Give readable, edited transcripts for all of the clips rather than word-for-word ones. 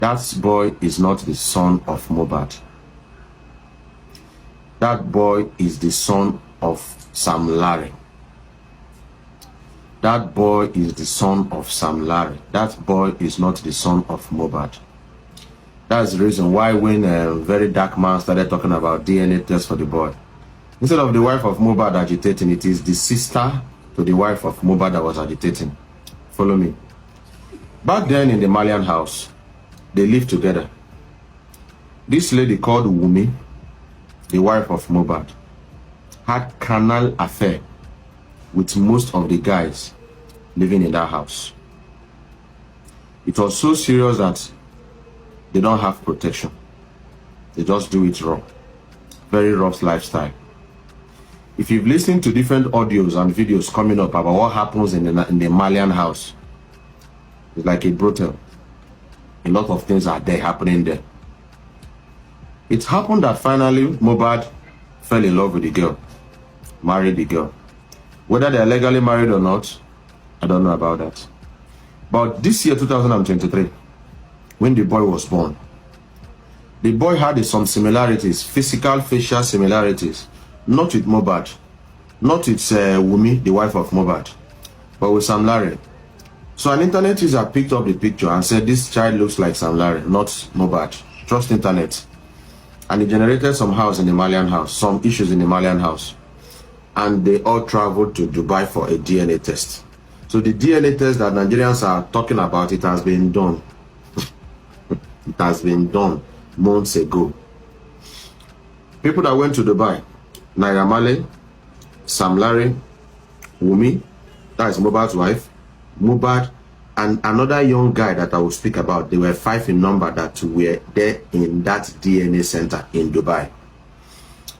That boy is not the son of Mohbad. That boy is the son of Sam Larry. That boy is the son of Sam Larry. That boy is not the son of Mohbad. That's the reason why when a very dark man started talking about DNA test for the boy, instead of the wife of Mohbad agitating, it is the sister to the wife of Mohbad that was agitating. Follow me. Back then in the Malian house, they lived together. This lady called Wumi, the wife of Mohbad, had carnal affair with most of the guys living in that house. It was so serious that they don't have protection. They just do it raw. Very rough lifestyle. If you've listened to different audios and videos coming up about what happens in the Malian house, it's like a brothel. A lot of things are there happening there. It happened that finally Mohbad fell in love with the girl, married the girl. Whether they are legally married or not, I don't know about that. But this year, 2023, when the boy was born, the boy had some similarities, physical, facial similarities, not with Mohbad, not with Wumi, the wife of Mohbad, but with Sam Larry. So an internet user picked up the picture and said, this child looks like Sam Larry, not Mohbad. Trust internet. And it generated some house in the Malian house, some issues in the Malian house. And they all traveled to Dubai for a DNA test. So the DNA test that Nigerians are talking about, it has been done. It has been done months ago. People that went to Dubai, Naira Marley, Sam Larry, Wumi, that is Mohbad's wife, Mohbad, and another young guy that I will speak about. They were 5 in number that were there in that DNA center in Dubai.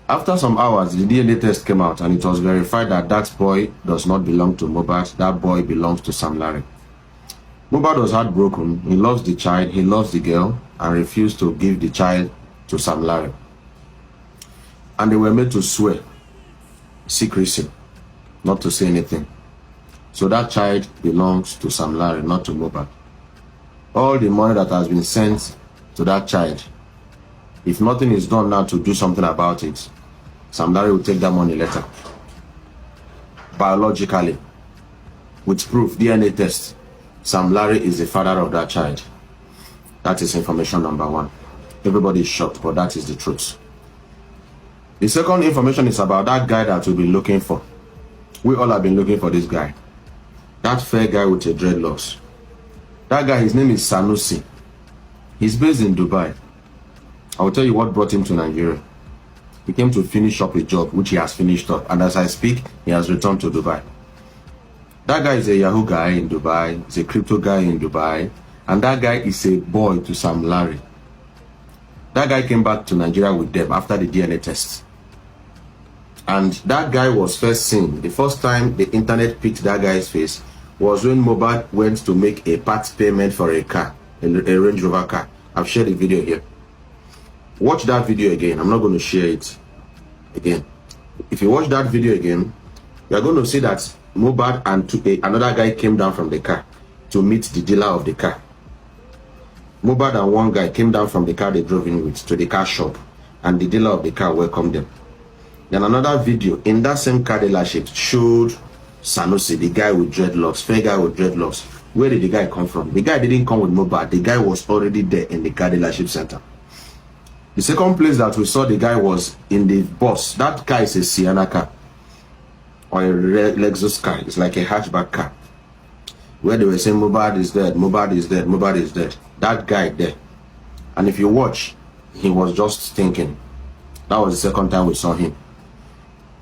After some hours, the DNA test came out and it was verified that that boy does not belong to Mohbad. That boy belongs to Sam Larry. Mohbad was heartbroken. He loves the child, he loves the girl, and refused to give the child to Sam Larry. And they were made to swear secrecy, not to say anything. So that child belongs to Sam Larry, not to Mohbad. All the money that has been sent to that child, if nothing is done now to do something about it, Sam Larry will take that money later. Biologically, with proof, DNA test, Sam Larry is the father of that child. That is information number 1. Everybody is shocked, but that is the truth. The second information is about that guy that we've been looking for. We all have been looking for this guy. That fair guy with the dreadlocks. That guy, his name is Sanusi. He's based in Dubai. I will tell you what brought him to Nigeria. He came to finish up a job, which he has finished up. And as I speak, he has returned to Dubai. That guy is a Yahoo guy in Dubai. He's a crypto guy in Dubai. And that guy is a boy to Sam Larry. That guy came back to Nigeria with them after the DNA test. And that guy was first seen. The first time the internet picked that guy's face was when Mohbad went to make a part payment for a car, a Range Rover car. I've shared the video here. Watch that video again. I'm not going to share it again. If you watch that video again, you're going to see that Mohbad and another guy came down from the car to meet the dealer of the car. Mohbad and one guy came down from the car they drove in with to the car shop, and the dealer of the car welcomed them. Then another video in that same car dealership showed Sanusi, the guy with dreadlocks, fair guy with dreadlocks. Where did the guy come from? The guy didn't come with Mohbad. The guy was already there in the car dealership center. The second place that we saw the guy was in the bus. That car is a Sienna car or a Lexus car. It's like a hatchback car. Where they were saying Mohbad is dead, Mohbad is dead, Mohbad is dead. That guy there. And if you watch, he was just thinking. That was the second time we saw him.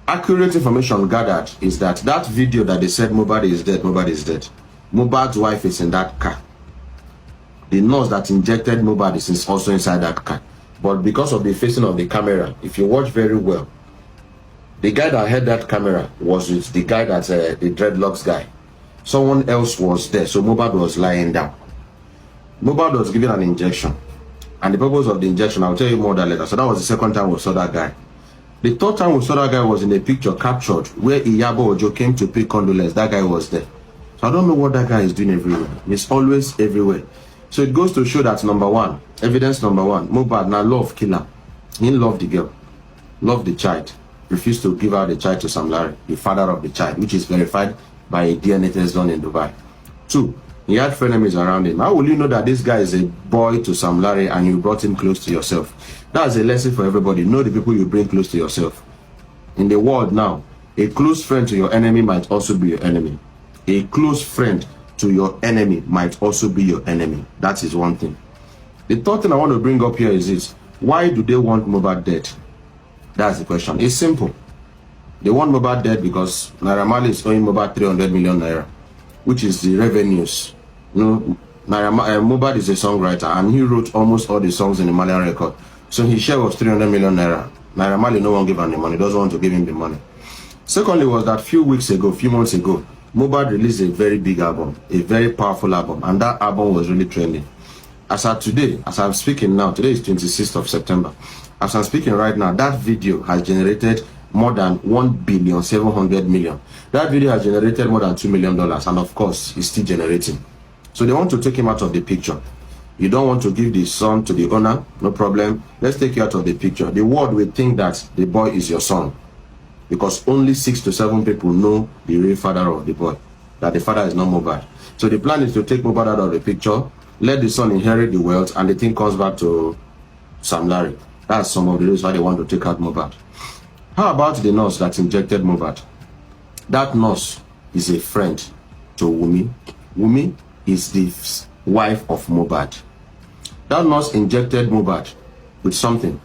Accurate information gathered is that that video that they said Mohbad is dead, Mohbad is dead. Mohbad's wife is in that car. The nurse that injected Mohbad is also inside that car. But because of the facing of the camera, if you watch very well, the guy that had that camera was with the guy that's the dreadlocks guy. Someone else was there, so Mohbad was lying down. Mohbad was given an injection. And the purpose of the injection, I'll tell you more that later. So that was the second time we saw that guy. The third time we saw that guy was in a picture captured where Iyabo Ojo came to pay condolence. That guy was there. So I don't know what that guy is doing everywhere. He's always everywhere. So it goes to show that number one, evidence number one, Mohbad now love killer. He loved the girl, loved the child, refused to give out the child to Sam Larry, the father of the child, which is verified by a DNA test done in Dubai. 2, he had frenemies around him. How will you know that this guy is a boy to Sam Larry and you brought him close to yourself? That's a lesson for everybody. Know the people you bring close to yourself. In the world now, a close friend to your enemy might also be your enemy. A close friend to your enemy might also be your enemy. That is one thing. The third thing I want to bring up here is this. Why do they want Mohbad dead? That's the question. It's simple. They want Mohbad dead because Naira Marley is owing Mohbad 300 million naira, which is the revenues. You know, Mohbad is a songwriter and he wrote almost all the songs in the Malian record. So his share was 300 million naira. Naira Marley no one give him the money, doesn't want to give him the money. Secondly was that few months ago, Mohbad released a very big album, a very powerful album, and that album was really trending. As of today, as I'm speaking now, today is 26th of September. As I'm speaking right now, that video has generated more than 1,700,000,000. That video has generated more than $2 million, and of course, it's still generating. So they want to take him out of the picture. You don't want to give the son to the owner, no problem. Let's take you out of the picture. The world will think that the boy is your son, because only 6 to 7 people know the real father of the boy, that the father is not Mohbad. So the plan is to take Mohbad out of the picture, let the son inherit the wealth, and the thing comes back to Sam Larry. That's some of the reasons why they want to take out Mohbad. How about the nurse that injected Mohbad? That nurse is a friend to Wumi. Wumi is the wife of Mohbad. That nurse injected Mohbad with something,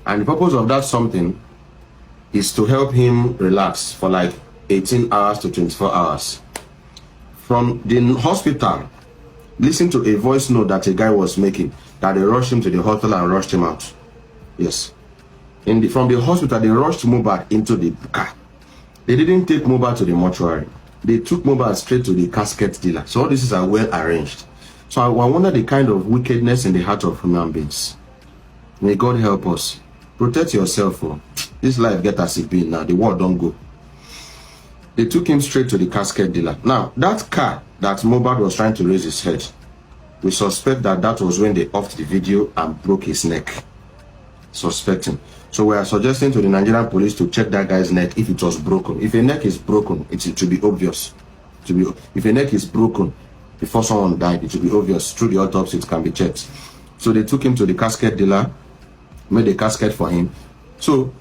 and the purpose of that something is to help him relax for like 18 hours to 24 hours. From the hospital, listen to a voice note that a guy was making, that they rushed him to the hospital and rushed him out. Yes. From the hospital, they rushed Mohbad into the car. They didn't take Mohbad to the mortuary. They took Mohbad straight to the casket dealer. So all this is well arranged. So I wonder the kind of wickedness in the heart of human beings. May God help us. Protect yourself. Oh. This life get as it be now. The world don't go. They took him straight to the casket dealer. Now, that car that Mohbad was trying to raise his head, we suspect that that was when they offed the video and broke his neck. Suspecting. So we are suggesting to the Nigerian police to check that guy's neck if it was broken. If a neck is broken, it should be obvious. If a neck is broken before someone died, it should be obvious. Through the autopsy, it can be checked. So they took him to the casket dealer, made a casket for him. So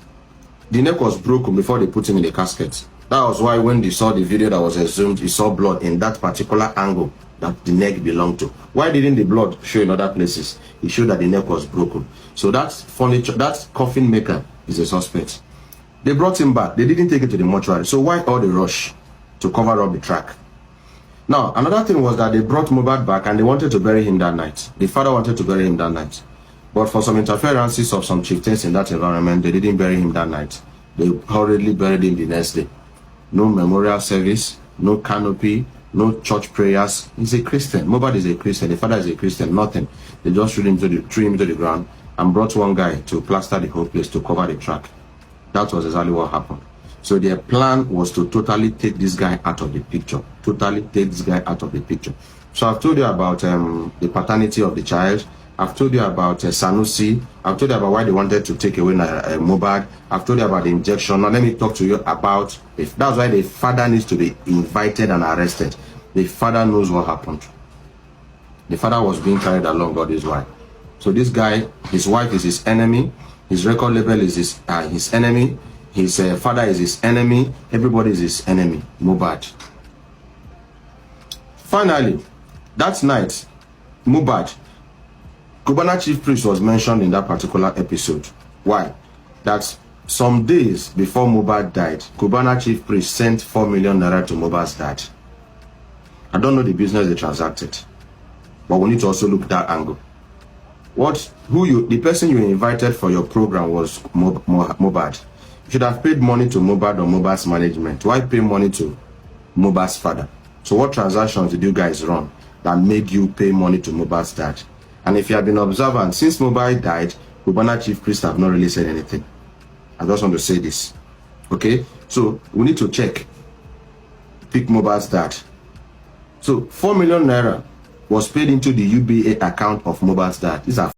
the neck was broken before they put him in the casket. That was why when they saw the video that was exhumed, you saw blood in that particular angle that the neck belonged to. Why didn't the blood show in other places? It showed that the neck was broken. So that furniture, that coffin maker is a suspect. They brought him back. They didn't take him to the mortuary. So why all the rush to cover up the track? Now, another thing was that they brought Mohbad back and they wanted to bury him that night. The father wanted to bury him that night. But for some interferences of some chieftains in that environment, they didn't bury him that night. They hurriedly buried him the next day. No memorial service, no canopy, no church prayers. He's a Christian. Mohbad is a Christian. The father is a Christian. Nothing. They just threw him to the ground and brought one guy to plaster the whole place to cover the track. That was exactly what happened. So their plan was to totally take this guy out of the picture. Totally take this guy out of the picture. So I've told you about the paternity of the child. I've told you about Sanusi. I've told you about why they wanted to take away Mohbad. I've told you about the injection. Now let me talk to you about if that's why the father needs to be invited and arrested. The father knows what happened. The father was being carried along, God is why. So this guy, his wife is his enemy. His record label is his enemy. His father is his enemy. Everybody is his enemy. Mohbad. Finally, that night, Mohbad, Cubana chief priest was mentioned in that particular episode. Why? That some days before Mohbad died, Cubana chief priest sent 4 million naira to Mohbad's dad. I don't know the business they transacted, but we need to also look at that angle. The person you invited for your program was Mohbad. You should have paid money to Mohbad or Mohbad's management. Why pay money to Mohbad's father? So what transactions did you guys run that made you pay money to Mohbad's dad? And if you have been observant, since Mohbad died, Cubana chief priest have not really said anything. I just want to say this. Okay? So we need to check. Pick Mohbad's dad. So 4 million naira was paid into the UBA account of Mohbad's dad. These are